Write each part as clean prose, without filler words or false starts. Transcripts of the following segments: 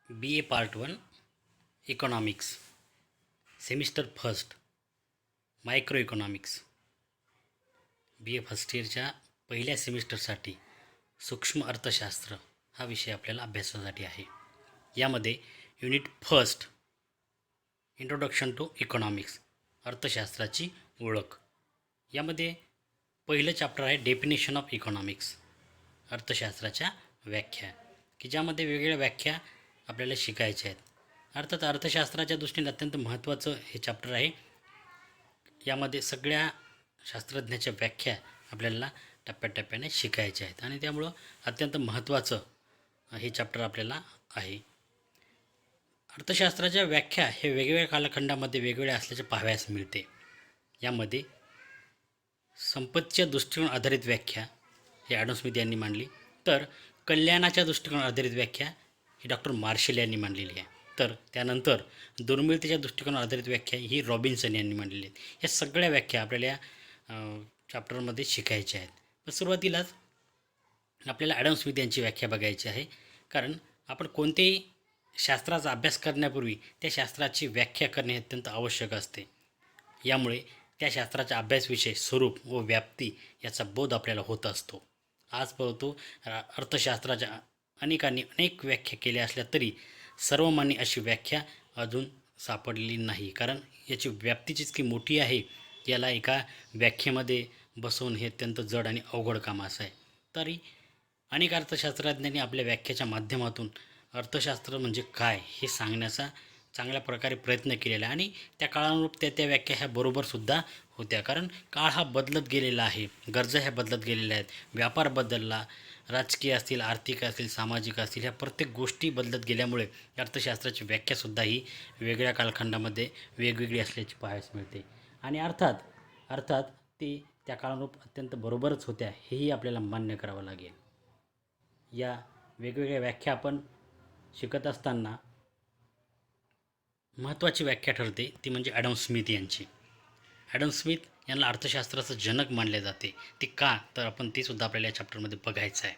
BA part 1 economics semester first micro economics BA first इयरच्या पहिल्या सेमिस्टरसाठी सूक्ष्म अर्थशास्त्र हा विषय आपल्याला अभ्यासासाठी आहे. यामध्ये unit first introduction to economics अर्थशास्त्राची ओळख. यामध्ये पहिलं चॅप्टर आहे डेफिनेशन ऑफ इकॉनॉमिक्स अर्थशास्त्राच्या व्याख्या, की ज्यामध्ये वेगवेगळ्या व्याख्या आपल्याला शिकायच्या आहेत. अर्थात अर्थशास्त्राच्या दृष्टीने अत्यंत महत्त्वाचं हे चॅप्टर आहे. यामध्ये सगळ्या शास्त्रज्ञाच्या व्याख्या आपल्याला टप्प्याटप्प्याने शिकायच्या आहेत आणि त्यामुळं अत्यंत महत्त्वाचं हे चॅप्टर आपल्याला आहे. अर्थशास्त्राच्या व्याख्या हे वेगवेगळ्या कालखंडामध्ये वेगवेगळ्या असल्याचे पाहावयास मिळते. यामध्ये संपत्तीच्या दृष्टिकोन आधारित व्याख्या हे ॲडम स्मिथ यांनी मांडली, तर कल्याणाच्या दृष्टिकोन आधारित व्याख्या ही डॉक्टर मार्शल यांनी मांडलेली आहे. तर त्यानंतर दुर्मिळतेच्या दृष्टिकोन आधारित व्याख्या ही रॉबिन्सन यांनी मांडलेली आहेत. ह्या सगळ्या व्याख्या आपल्याला या चॅप्टरमध्ये शिकायच्या आहेत. पण सुरुवातीलाच आपल्याला ॲडम स्मिथ यांची व्याख्या बघायची आहे, कारण आपण कोणतेही शास्त्राचा अभ्यास करण्यापूर्वी त्या शास्त्राची व्याख्या करणे अत्यंत आवश्यक असते. यामुळे त्या शास्त्राच्या अभ्यासविषय स्वरूप व व्याप्ती याचा बोध आपल्याला होत असतो. आजपर्यंत अर्थशास्त्राच्या अनेकांनी अनेक व्याख्या केल्या असल्या तरी सर्वमान्य अशी व्याख्या अजून सापडलेली नाही, कारण याची व्याप्तीच इतकी मोठी आहे. याला एका व्याख्येमध्ये बसवून हे अत्यंत जड आणि अवघड काम असं आहे. तरी अनेक अर्थशास्त्रज्ञांनी आपल्या व्याख्येच्या माध्यमातून अर्थशास्त्र म्हणजे काय हे सांगण्याचा चांगल्या प्रकारे प्रयत्न केलेला आहे आणि त्या काळानुरूप त्या व्याख्या ह्या बरोबरसुद्धा होत्या, कारण काळ हा बदलत गेलेला आहे, गरजा ह्या बदलत गेलेल्या आहेत, व्यापार बदलला, राजकीय असतील, आर्थिक असतील, सामाजिक असतील, ह्या प्रत्येक गोष्टी बदलत गेल्यामुळे अर्थशास्त्राची व्याख्यासुद्धा ही वेगळ्या कालखंडामध्ये वेगवेगळी असल्याची पाहायला मिळते. आणि अर्थात ती त्या काळानुरूप अत्यंत बरोबरच होत्या हेही आपल्याला मान्य करावं लागेल. या वेगवेगळ्या व्याख्या आपण शिकत असताना महत्त्वाची व्याख्या ठरते ती म्हणजे ॲडम स्मिथ यांची. ॲडम स्मिथ यांना अर्थशास्त्राचं जनक मानले जाते. ते का, तर आपण ते सुद्धा आपल्याला या चॅप्टरमध्ये बघायचं आहे.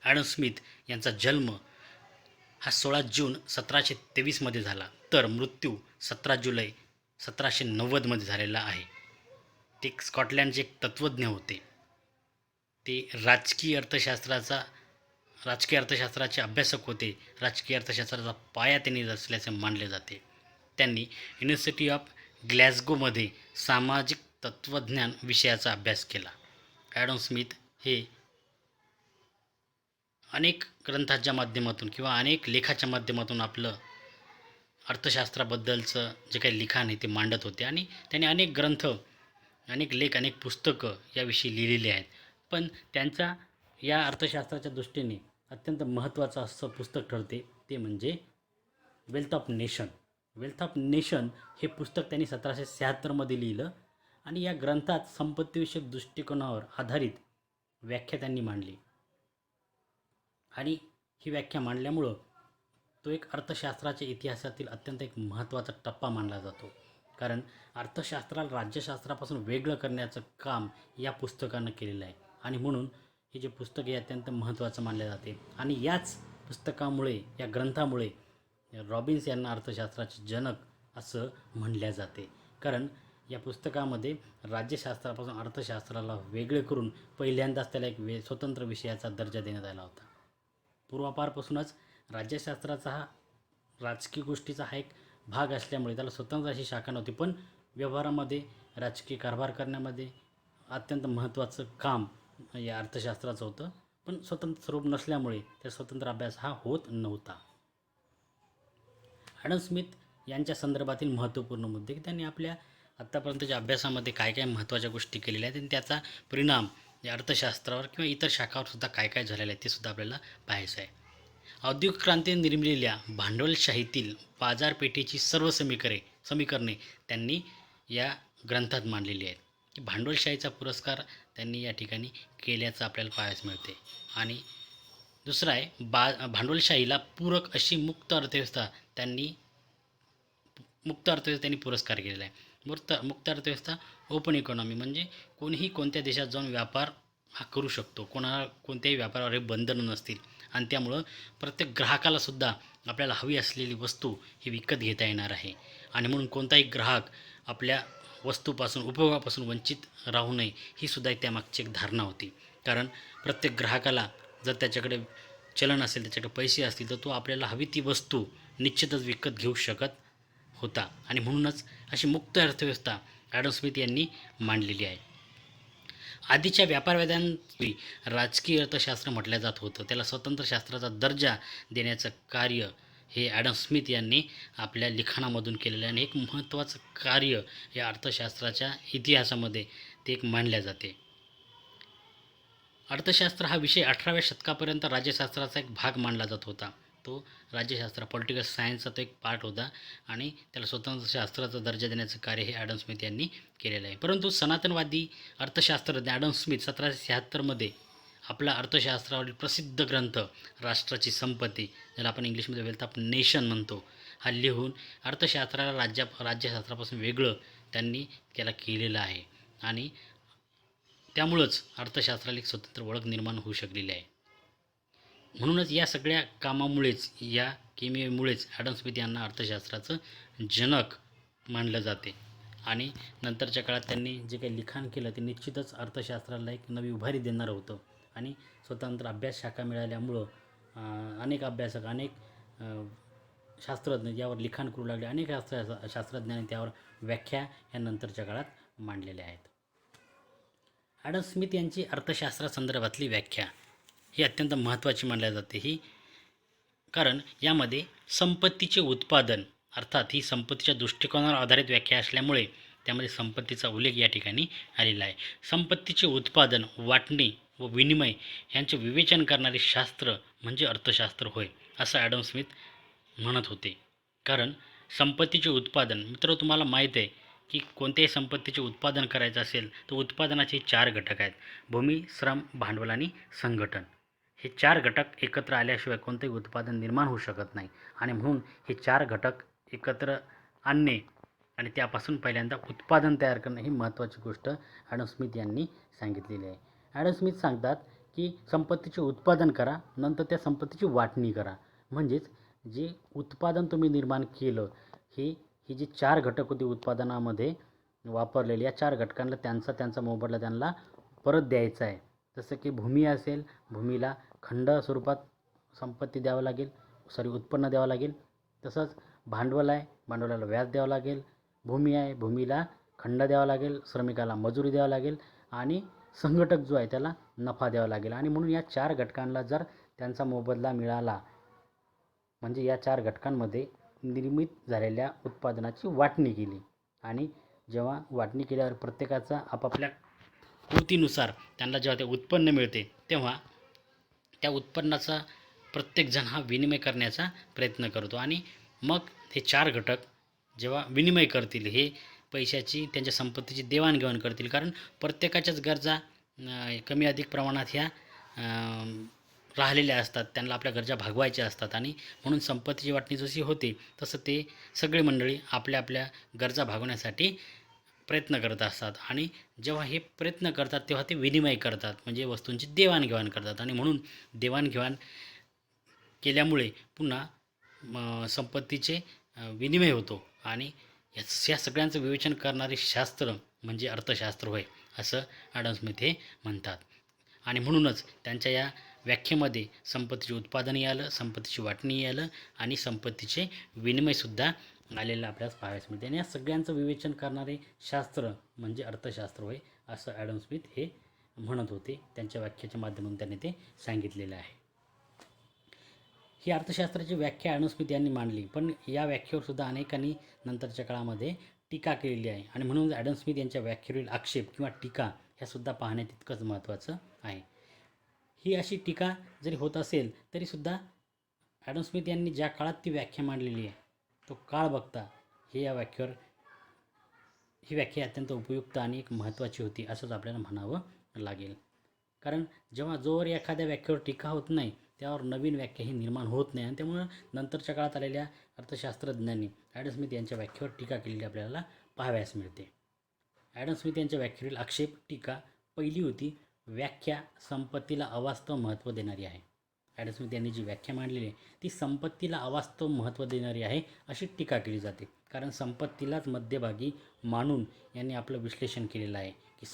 ॲडम स्मिथ यांचा जन्म हा 16 जून 1723 झाला, तर मृत्यू 17 जुलै 1790 झालेला आहे. ते स्कॉटलँडचे एक तत्त्वज्ञ होते. ते राजकीय अर्थशास्त्राचे अभ्यासक होते. राजकीय अर्थशास्त्राचा पाया त्यांनी रचल्याचे मानले जाते. त्यांनी युनिव्हर्सिटी ऑफ ग्लॅस्गोमध्ये सामाजिक तत्त्वज्ञान विषयाचा अभ्यास केला. ॲडम स्मिथ हे अनेक ग्रंथाच्या माध्यमातून किंवा अनेक लेखाच्या माध्यमातून आपलं अर्थशास्त्राबद्दलचं जे काही लिखाण आहे ते मांडत होते आणि त्यांनी अनेक ग्रंथ, अनेक लेख, अनेक पुस्तकं याविषयी लिहिलेली आहेत. पण त्यांचा या अर्थशास्त्राच्या दृष्टीने अत्यंत महत्त्वाचं असं पुस्तक ठरते ते म्हणजे wealth of nation. Wealth of nation हे पुस्तक त्यांनी 1776 लिहिलं आणि या ग्रंथात संपत्तीविषयक दृष्टिकोनावर आधारित व्याख्या त्यांनी मांडली. आणि ही व्याख्या मांडल्यामुळं तो एक अर्थशास्त्राच्या इतिहासातील अत्यंत एक महत्त्वाचा टप्पा मानला जातो, कारण अर्थशास्त्राला राज्यशास्त्रापासून वेगळं करण्याचं काम या पुस्तकानं केलेलं आहे आणि म्हणून हे जे पुस्तक हे अत्यंत महत्त्वाचं मानले जाते. आणि याच पुस्तकामुळे, या ग्रंथामुळे रॉबिन्स यांना अर्थशास्त्राचे जनक असं म्हणले जाते, कारण या पुस्तकामध्ये राज्यशास्त्रापासून अर्थशास्त्राला वेगळे करून पहिल्यांदाच त्याला एक स्वतंत्र विषयाचा दर्जा देण्यात आला होता. पूर्वापारपासूनच राज्यशास्त्राचा हा राजकीय गोष्टीचा हा एक भाग असल्यामुळे त्याला स्वतंत्र अशी शाखा नव्हती, पण व्यवहारामध्ये, राजकीय कारभार करण्यामध्ये अत्यंत महत्त्वाचं काम या अर्थशास्त्राचं होतं, पण स्वतंत्र स्वरूप नसल्यामुळे त्या स्वतंत्र अभ्यास हा होत नव्हता. ॲडम स्मिथ यांच्या संदर्भातील महत्त्वपूर्ण मुद्दे, की त्यांनी आपल्या आत्तापर्यंतच्या अभ्यासामध्ये काय काय महत्त्वाच्या गोष्टी केलेल्या आहेत आणि त्याचा परिणाम या अर्थशास्त्रावर किंवा इतर शाखांवरसुद्धा काय काय झालेलं आहे ते सुद्धा आपल्याला पाहायचं आहे. औद्योगिक क्रांतीने निर्मिलेल्या भांडवलशाहीतील बाजारपेठेची सर्व समीकरणे त्यांनी या ग्रंथात मांडलेली आहेत, की भांडवलशाहीचा पुरस्कार त्यांनी या ठिकाणी केल्याचं आपल्याला पाहायला मिळते. आणि दुसरं आहे भांडवलशाहीला पूरक अशी मुक्त अर्थव्यवस्था त्यांनी पुरस्कार केलेला आहे. मुक्त अर्थव्यवस्था ओपन इकॉनॉमी म्हणजे कोणीही कोणत्या देशात जाऊन व्यापार हा करू शकतो, कोणाला कोणत्याही व्यापारावर हे बंधनं नसतील आणि त्यामुळं प्रत्येक ग्राहकालासुद्धा आपल्याला हवी असलेली वस्तू ही विकत घेता येणार आहे. आणि म्हणून कोणताही ग्राहक आपल्या वस्तूपासून उपयोगापासून वंचित राहू नये ही सुद्धा त्यामागची एक धारणा होती. कारण प्रत्येक ग्राहकाला जर त्याच्याकडे चलन असेल, त्याच्याकडे पैसे असतील, तर तो आपल्याला हवी ती वस्तू निश्चितच विकत घेऊ शकत होता. आणि म्हणूनच अशी मुक्त अर्थव्यवस्था ॲडम स्मिथ यांनी मांडलेली आहे. आधीच्या व्यापारवेदांती राजकीय अर्थशास्त्र म्हटलं जात होतं. त्याला स्वतंत्र शास्त्राचा दर्जा देण्याचं कार्य हे ॲडम स्मिथ यांनी आपल्या लिखाणामधून केलेलं आहे आणि एक महत्त्वाचं कार्य या अर्थशास्त्राच्या इतिहासामध्ये ते एक मानल्या जाते. अर्थशास्त्र हा विषय 18व्या शतकापर्यंत राज्यशास्त्राचा एक भाग मानला जात होता. तो राज्यशास्त्र पॉलिटिकल सायन्सचा तो एक पार्ट होता आणि त्याला स्वतंत्र शास्त्राचा दर्जा देण्याचं कार्य हे ॲडम स्मिथ यांनी केलेलं आहे. परंतु सनातनवादी अर्थशास्त्रज्ञ ॲडम स्मिथ 1776मध्ये आपला अर्थशास्त्रावरील प्रसिद्ध ग्रंथ राष्ट्राची संपत्ती, ज्याला आपण इंग्लिशमध्ये वेल्थ ऑफ नेशन म्हणतो, हा लिहून अर्थशास्त्राला राज्यशास्त्रापासून वेगळं त्यांनी त्याला केलेलं आहे आणि त्यामुळंच अर्थशास्त्राला एक स्वतंत्र ओळख निर्माण होऊ शकलेली आहे. म्हणूनच या सगळ्या कामामुळेच, या किमयामुळेच ॲडम स्मिथ यांना अर्थशास्त्राचं जनक मानलं जाते. आणि नंतरच्या काळात त्यांनी जे काही लिखाण केलं ते निश्चितच अर्थशास्त्राला एक नवी उभारी देणारं होतं. आणि स्वतंत्र अभ्यास शाखा मिळाल्यामुळं अनेक अभ्यासक, अनेक शास्त्रज्ञ यावर लिखाण करू लागले. अनेक शास्त्रज्ञांनी त्यावर व्याख्या या नंतरच्या काळात मांडलेल्या आहेत. ॲडम स्मिथ यांची अर्थशास्त्रासंदर्भातली व्याख्या ही अत्यंत महत्त्वाची मानली जाते. ही कारण यामध्ये संपत्तीचे उत्पादन, अर्थात ही संपत्तीच्या दृष्टिकोनावर आधारित व्याख्या असल्यामुळे त्यामध्ये संपत्तीचा उल्लेख या ठिकाणी आलेला आहे. संपत्तीचे उत्पादन, वाटणी व विनिमय यांचे विवेचन करणारे शास्त्र म्हणजे अर्थशास्त्र होय, असं ॲडम स्मिथ म्हणत होते. कारण संपत्तीचे उत्पादन, मित्र तुम्हाला माहीत आहे की कोणत्याही संपत्तीचे उत्पादन करायचं असेल तर उत्पादनाचे 4 घटक आहेत: भूमी, श्रम, भांडवल आणि संघटन. हे 4 घटक एकत्र आल्याशिवाय कोणतेही उत्पादन निर्माण होऊ शकत नाही. आणि म्हणून हे 4 घटक एकत्र आणणे आणि त्यापासून पहिल्यांदा उत्पादन तयार करणं ही महत्त्वाची गोष्ट ॲडम स्मिथ यांनी सांगितलेली आहे. ॲडम स्मिथ सांगतात की संपत्तीचे उत्पादन करा, नंतर त्या संपत्तीची वाटणी करा. म्हणजेच जे उत्पादन तुम्ही निर्माण केलं, ही जी 4 घटक होते उत्पादनामध्ये वापरलेले, या 4 घटकांना त्यांचा मोबदला त्यांना परत द्यायचा आहे. जसं की भूमी असेल, भूमीला खंड स्वरूपात संपत्ती द्यावं लागेल, उत्पन्न द्यावं लागेल. तसंच भांडवल आहे, भांडवलाला व्याज द्यावं लागेल. भूमी आहे, भूमीला खंड द्यावा लागेल, श्रमिकाला मजुरी द्यावं लागेल आणि संघटक जो आहे त्याला नफा द्यावा लागेल. आणि म्हणून या 4 घटकांना जर त्यांचा मोबदला मिळाला, म्हणजे या 4 घटकांमध्ये निर्मित झालेल्या उत्पादनाची वाटणी केली आणि जेव्हा वाटणी केल्यावर प्रत्येकाचा आपापल्या कृतीनुसार त्यांना जेव्हा ते उत्पन्न मिळते, तेव्हा त्या उत्पन्नाचा प्रत्येकजण हा विनिमय करण्याचा प्रयत्न करतो. आणि मग हे 4 घटक जेव्हा विनिमय करतील, हे पैशाची, त्यांच्या संपत्तीची देवाणघेवाण करतील. कारण प्रत्येकाच्याच गरजा कमी अधिक प्रमाणात ह्या राहिलेल्या असतात, त्यांना आपल्या गरजा भागवायच्या असतात. आणि म्हणून संपत्तीची वाटणी जशी होते तसं ते सगळे मंडळी आपल्या आपल्या गरजा भागवण्यासाठी प्रयत्न करत असतात. आणि जेव्हा हे प्रयत्न करतात तेव्हा ते विनिमय करतात, म्हणजे वस्तूंची देवाणघेवाण करतात. आणि म्हणून देवाणघेवाण केल्यामुळे पुन्हा संपत्तीचे विनिमय होतो. आणि या सगळ्यांचं विवेचन करणारे शास्त्र म्हणजे अर्थशास्त्र होय, असं ॲडम स्मिथ हे म्हणतात. आणि म्हणूनच त्यांच्या या व्याख्येमध्ये संपत्तीचे उत्पादनही आलं, संपत्तीची वाटणीही आलं आणि संपत्तीचे विनिमयसुद्धा आलेलं आपल्यास पाहायला मिळते. आणि या सगळ्यांचं विवेचन करणारे शास्त्र म्हणजे अर्थशास्त्र होय, असं ॲडम स्मिथ हे म्हणत होते. त्यांच्या व्याख्येच्या माध्यमातून त्यांनी ते सांगितलेलं आहे. ही अर्थशास्त्राची व्याख्या ॲडम स्मिथ यांनी मांडली, पण या व्याख्येवर सुद्धा अनेकांनी नंतरच्या काळामध्ये टीका केलेली आहे. आणि म्हणून ॲडम स्मिथ यांच्या व्याख्येवरील आक्षेप किंवा टीका ह्यासुद्धा पाहणे तितकंच महत्त्वाचं आहे. ही अशी टीका जरी होत असेल तरीसुद्धा ॲडम स्मिथ यांनी ज्या काळात ती व्याख्या मांडलेली आहे तो काळ बघता ही व्याख्या अत्यंत उपयुक्त आणि एक महत्त्वाची होती असंच आपल्याला म्हणावं लागेल. कारण जोवर एखाद्या व्याख्येवर टीका होत नाही त्यावर नवीन व्याख्या ही निर्माण होत नाही. आणि त्यामुळं नंतरच्या काळात आलेल्या अर्थशास्त्रज्ञांनी ॲडम स्मिथ यांच्या व्याख्येवर टीका केलेली आपल्याला पाहावयास मिळते. ॲडम स्मिथ यांच्या व्याख्येवरील आक्षेप, टीका पहिली होती, व्याख्या संपत्तीला अवास्तव महत्त्व देणारी आहे. ॲडम स्मिथ यांनी जी व्याख्या मांडलेली आहे ती संपत्तीला अवास्तव महत्त्व देणारी आहे अशी टीका केली जाते. कारण संपत्तीलाच मध्यभागी मानून यांनी आपलं विश्लेषण केलेलं आहे की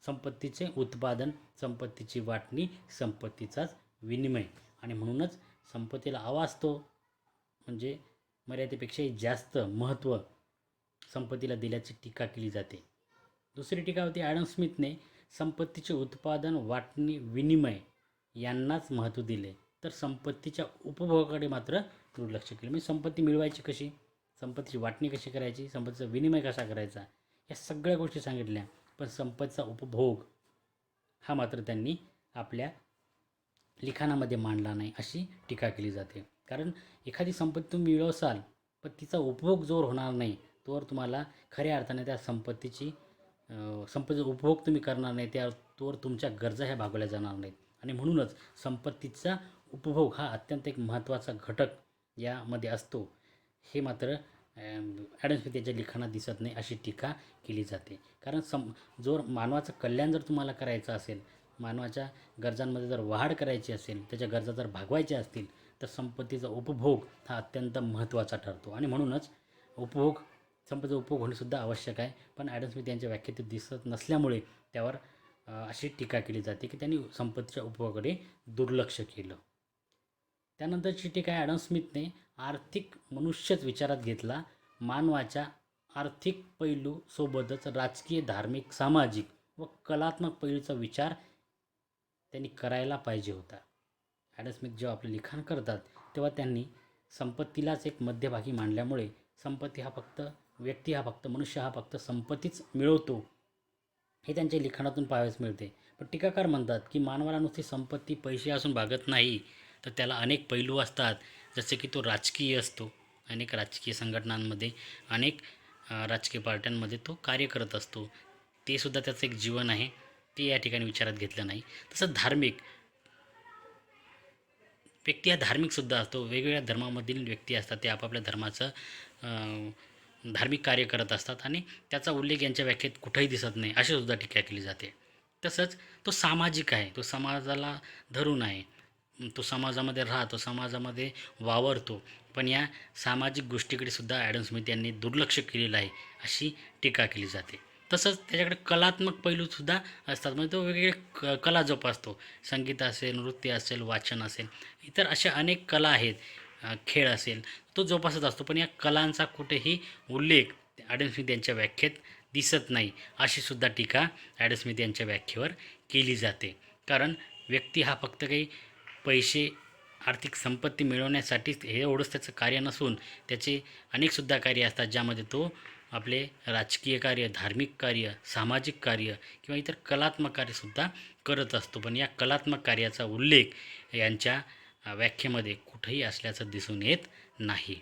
संपत्तीचे उत्पादन, संपत्तीची वाटणी, संपत्तीचाच विनिमय आणि म्हणूनच संपत्तीला अवास्तव म्हणजे मर्यादेपेक्षाही जास्त महत्त्व संपत्तीला दिल्याची टीका केली जाते. दुसरी टीका होती ॲडम स्मिथने संपत्तीचे उत्पादन, वाटणी, विनिमय यांनाच महत्त्व दिले, तर संपत्तीच्या उपभोगाकडे मात्र दुर्लक्ष केले. म्हणजे संपत्ती मिळवायची कशी, संपत्तीची वाटणी कशी करायची, संपत्तीचा विनिमय कसा करायचा, या सगळ्या गोष्टी सांगितल्या. पण संपत्तीचा उपभोग हा मात्र त्यांनी आपल्या लिखाणामध्ये मांडला नाही अशी टीका केली जाते. कारण एखादी संपत्ती तुम्ही मिळवसाल पण तिचा उपभोग जोर होणार नाही तोवर तुम्हाला खऱ्या अर्थाने त्या संपत्तीचा उपभोग तुम्ही करणार नाही, तोवर तुमच्या गरजा ह्या भागवल्या जाणार नाहीत. आणि म्हणूनच संपत्तीचा उपभोग हा अत्यंत एक महत्त्वाचा घटक यामध्ये असतो, हे मात्र ॲडम स्मिथ याच्या लिखाणात दिसत नाही अशी टीका केली जाते. कारण जोर मानवाचं कल्याण जर तुम्हाला करायचं असेल, मानवाच्या गरजांमध्ये जर वाढ करायची असेल, त्याच्या गरजा जर भागवायच्या असतील, तर संपत्तीचा उपभोग हा अत्यंत महत्त्वाचा ठरतो. आणि म्हणूनच संपत्तीचा उपभोग होणेसुद्धा आवश्यक आहे. पण ॲडम स्मिथ यांच्या व्याख्येत दिसत नसल्यामुळे त्यावर अशी टीका केली जाते की त्यांनी संपत्तीच्या उपभोगाकडे दुर्लक्ष केलं. त्यानंतरची टीका आहे ॲडम स्मिथने आर्थिक मनुष्यच विचारात घेतला, मानवाच्या आर्थिक पैलू सोबतच राजकीय, धार्मिक, सामाजिक व कलात्मक पैलूचा विचार त्यांनी करायला पाहिजे होता. ॲडम स्मिथ जेव्हा आपले लिखाण करतात तेव्हा त्यांनी संपत्तीलाच एक मध्यभागी मांडल्यामुळे व्यक्ती हा फक्त मनुष्य हा फक्त संपत्तीच मिळवतो हे त्यांच्या लिखाणातून पाहावयास मिळते. पण टीकाकार म्हणतात की मानवाला नुसती संपत्ती, पैसे असून भागत नाही, तर त्याला अनेक पैलू असतात. जसे की तो राजकीय असतो, अनेक राजकीय संघटनांमध्ये, अनेक राजकीय पार्ट्यांमध्ये तो कार्य करत असतो, ते सुद्धा त्याचं एक जीवन आहे, ते या ठिकाणी विचारात घेतलं नाही. तसं व्यक्ती हा धार्मिकसुद्धा असतो. वेगवेगळ्या धर्मामधील व्यक्ती असतात, ते आपापल्या धर्माचं धार्मिक कार्य करत असतात आणि त्याचा उल्लेख यांच्या व्याख्येत कुठंही दिसत नाही अशी सुद्धा टीका केली जाते. तसंच तो सामाजिक आहे, तो समाजाला धरून आहे, तो समाजामध्ये राहतो, समाजामध्ये वावरतो, पण या सामाजिक गोष्टीकडे सुद्धा ॲडम स्मिथ यांनी दुर्लक्ष केलेलं आहे अशी टीका केली जाते. तसंच त्याच्याकडे कलात्मक पैलूसुद्धा असतात, म्हणजे तो वेगवेगळे कला जोपासतो, संगीत असेल, नृत्य असेल, वाचन असेल, इतर अशा अनेक कला आहेत, खेळ असेल, तो जोपासत असतो. पण या कलांचा कुठेही उल्लेख ॲडम स्मिथ यांच्या व्याख्येत दिसत नाही अशी सुद्धा टीका ॲडम स्मिथ यांच्या व्याख्येवर केली जाते. कारण व्यक्ती हा फक्त काही पैसे, आर्थिक संपत्ती मिळवण्यासाठीच हे एवढंच त्याचं कार्य नसून त्याचे अनेकसुद्धा कार्य असतात, ज्यामध्ये तो आपले राजकीय कार्य, धार्मिक कार्य, सामाजिक कार्य किंवा इतर कलात्मक कार्यसुद्धा करत असतो. पण या कलात्मक कार्याचा उल्लेख यांच्या व्याख्येमध्ये कुठंही असल्याचं दिसून येत नाही.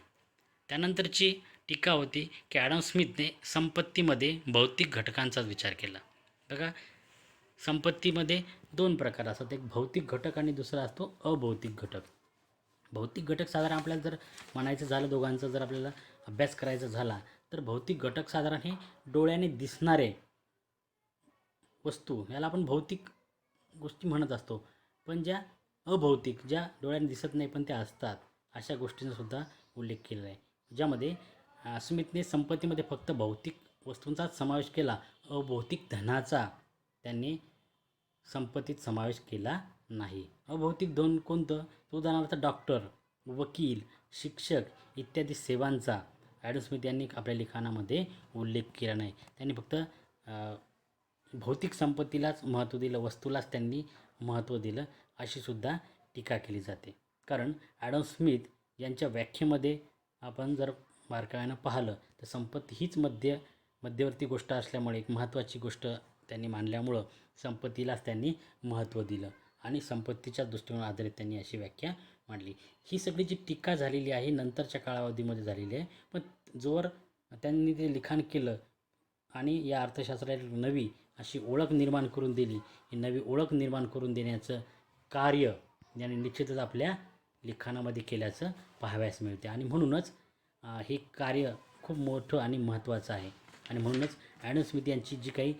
त्यानंतरची टीका होती की ॲडम स्मिथने संपत्तीमध्ये भौतिक घटकांचाच विचार केला. बघा, संपत्तीमध्ये दोन प्रकार असतात, एक भौतिक घटक आणि दुसरा असतो अभौतिक घटक. भौतिक घटक साधारण आपल्याला जर म्हणायचं झालं, दोघांचा जर आपल्याला अभ्यास करायचा झाला, तर भौतिक घटक साधारण हे डोळ्याने दिसणारे वस्तू, याला आपण भौतिक गोष्टी म्हणत असतो. पण ज्या अभौतिक, ज्या डोळ्याने दिसत नाही पण त्या असतात, अशा गोष्टींचा सुद्धा उल्लेख केलेला आहे. ज्यामध्ये स्मिथने संपत्तीमध्ये फक्त भौतिक वस्तूंचाच समावेश केला, अभौतिक धनाचा त्यांनी संपत्तीत समावेश केला नाही. अभौतिक धन कोणतं? तो उदाहरणार्थ डॉक्टर, वकील, शिक्षक इत्यादी सेवांचा ॲडम स्मिथ यांनी आपल्या लिखाणामध्ये उल्लेख केला नाही. त्यांनी फक्त भौतिक संपत्तीलाच महत्त्व दिलं, वस्तूलाच त्यांनी महत्त्व दिलं अशी सुद्धा टीका केली जाते. कारण ॲडम स्मिथ यांच्या व्याख्येमध्ये आपण जर बारकाईनं पाहिलं तर संपत्ती हीच मध्यवर्ती गोष्ट असल्यामुळे, एक महत्त्वाची गोष्ट त्यांनी मानल्यामुळं संपत्तीलाच त्यांनी महत्त्व दिलं आणि संपत्तीच्या दृष्टीकोन आधारित त्यांनी अशी व्याख्या मांडली. ही सगळी जी टीका झालेली आहे नंतरच्या कालावधीमध्ये झालेली आहे. पण जोवर त्यांनी ते लिखाण केलं आणि या अर्थशास्त्राला नवी अशी ओळख निर्माण करून दिली, ही नवी ओळख निर्माण करून देण्याचं कार्य यांनी निश्चितच आपल्या लिखाणामध्ये केल्याचं पाहावयास मिळते. आणि म्हणूनच हे कार्य खूप मोठं आणि महत्त्वाचं आहे. आणि म्हणूनच ॲडम स्मिथ यांची जी काही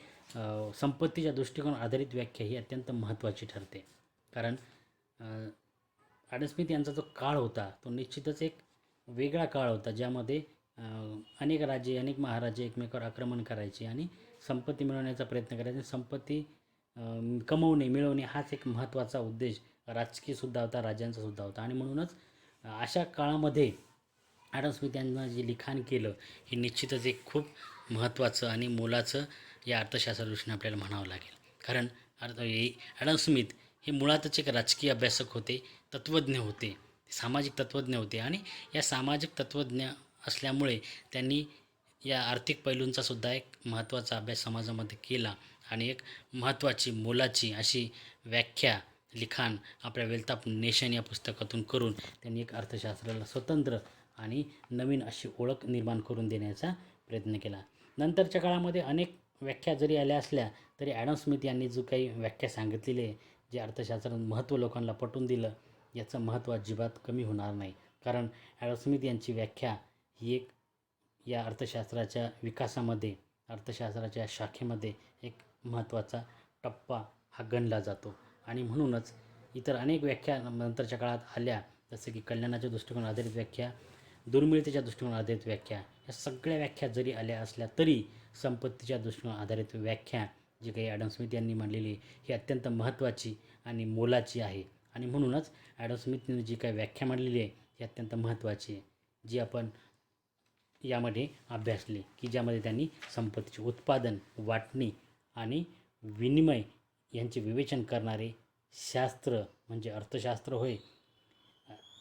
संपत्तीच्या दृष्टिकोन आधारित व्याख्या ही अत्यंत महत्त्वाची ठरते. कारण ॲडम स्मिथ यांचा जो काळ होता तो निश्चितच एक वेगळा काळ होता, ज्यामध्ये अनेक राजे अनेक महाराजे एकमेकावर आक्रमण करायचे आणि संपत्ती मिळवण्याचा प्रयत्न करायचे. संपत्ती कमवणे मिळवणे हाच एक महत्त्वाचा उद्देश राजकीयसुद्धा होता, राजांचासुद्धा होता. आणि म्हणूनच अशा काळामध्ये ॲडम स्मिथ यांना जे लिखाण केलं हे निश्चितच एक खूप महत्त्वाचं आणि मोलाचं या अर्थशास्त्रादृष्टीने आपल्याला म्हणावं लागेल. कारण ॲडम स्मिथ हे मुळातच एक राजकीय अभ्यासक होते, तत्त्वज्ञ होते, सामाजिक तत्त्वज्ञ होते. आणि या सामाजिक तत्त्वज्ञ असल्यामुळे त्यांनी या आर्थिक पैलूंचासुद्धा एक महत्त्वाचा अभ्यास समाजामध्ये केला आणि एक महत्त्वाची मोलाची अशी व्याख्या लिखाण आपल्या वेल्थ ऑफ नेशन या पुस्तकातून करून त्यांनी एक अर्थशास्त्राला स्वतंत्र आणि नवीन अशी ओळख निर्माण करून देण्याचा प्रयत्न केला. नंतरच्या काळामध्ये अनेक व्याख्या जरी आल्या असल्या तरी ॲडम स्मिथ यांनी जो काही व्याख्या सांगितलेली आहे, जे अर्थशास्त्राचं महत्त्व लोकांना पटवून दिलं, याचं महत्त्व अजिबात कमी होणार नाही. कारण ॲडम स्मिथ यांची व्याख्या ही एक या अर्थशास्त्राच्या विकासामध्ये, अर्थशास्त्राच्या शाखेमध्ये एक महत्त्वाचा टप्पा हा गणला जातो. आणि म्हणूनच इतर अनेक व्याख्या नंतरच्या काळात आल्या, जसं की कल्याणाच्या दृष्टिकोन आधारित व्याख्या, दुर्मिळतेच्या दृष्टिकोन आधारित व्याख्या, या सगळ्या व्याख्या जरी आल्या असल्या तरी संपत्तीच्या दृष्टिकोन आधारित व्याख्या जी काही ॲडम स्मिथ यांनी मांडलेली ही अत्यंत महत्त्वाची आणि मोलाची आहे. आणि म्हणूनच ॲडम स्मिथने जी काही व्याख्या मांडलेली आहे ही अत्यंत महत्त्वाची आहे, जी आपण यामध्ये अभ्यासली, की ज्यामध्ये त्यांनी संपत्तीचे उत्पादन, वाटणी आणि विनिमय यांचे विवेचन करणारे शास्त्र म्हणजे अर्थशास्त्र होय,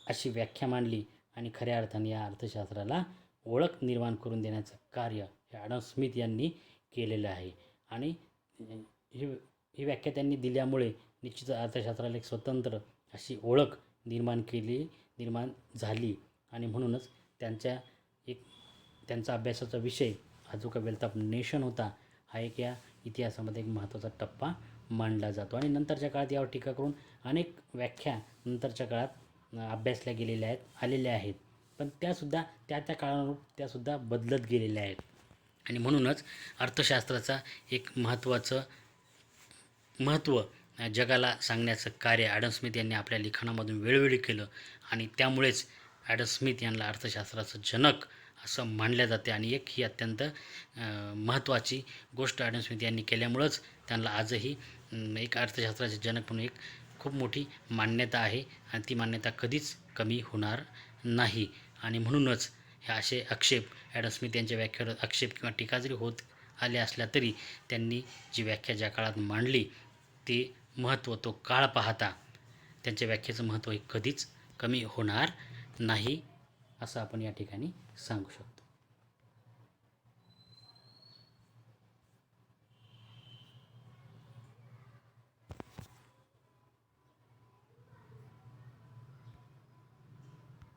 अशी व्याख्या मांडली. आणि खऱ्या अर्थाने या अर्थशास्त्राला ओळख निर्माण करून देण्याचं कार्य हे ॲडम स्मिथ यांनी केलेलं आहे. आणि ही ही व्याख्या त्यांनी दिल्यामुळे निश्चित अर्थशास्त्राला एक स्वतंत्र अशी ओळख निर्माण झाली. आणि म्हणूनच त्यांचा अभ्यासाचा विषय हा जो का वेल्थ ऑफ नेशन होता, हा एक या इतिहासामध्ये एक महत्त्वाचा टप्पा मांडला जातो. आणि नंतरच्या काळात यावर टीका करून अनेक व्याख्या नंतरच्या काळात अभ्यासल्या आलेल्या आहेत. पण त्यासुद्धा त्या काळानुरूप त्यासुद्धा बदलत गेलेल्या आहेत. आणि म्हणूनच अर्थशास्त्राचा एक महत्त्व जगाला सांगण्याचं कार्य ॲडम स्मिथ यांनी आपल्या लिखाणामधून वेळोवेळी केलं. आणि त्यामुळेच ॲडम स्मिथ यांना अर्थशास्त्राचं जनक असं मानले जाते. आणि ही अत्यंत महत्त्वाची गोष्ट ॲडम स्मिथ यांनी केल्यामुळंच त्यांना आजही एक अर्थशास्त्राचे जनक म्हणून एक खूप मोठी मान्यता आहे आणि ती मान्यता कधीच कमी होणार नाही. आणि म्हणूनच हे असे आक्षेप ॲडम स्मिथ यांच्या व्याख्येवर आक्षेप किंवा टीका जरी होत आल्या असल्या तरी त्यांनी जी व्याख्या ज्या काळात मांडली ते महत्त्व, तो काळ पाहता त्यांच्या व्याख्येचं महत्त्व हे कधीच कमी होणार नाही, असं आपण या ठिकाणी सांगू शकतो.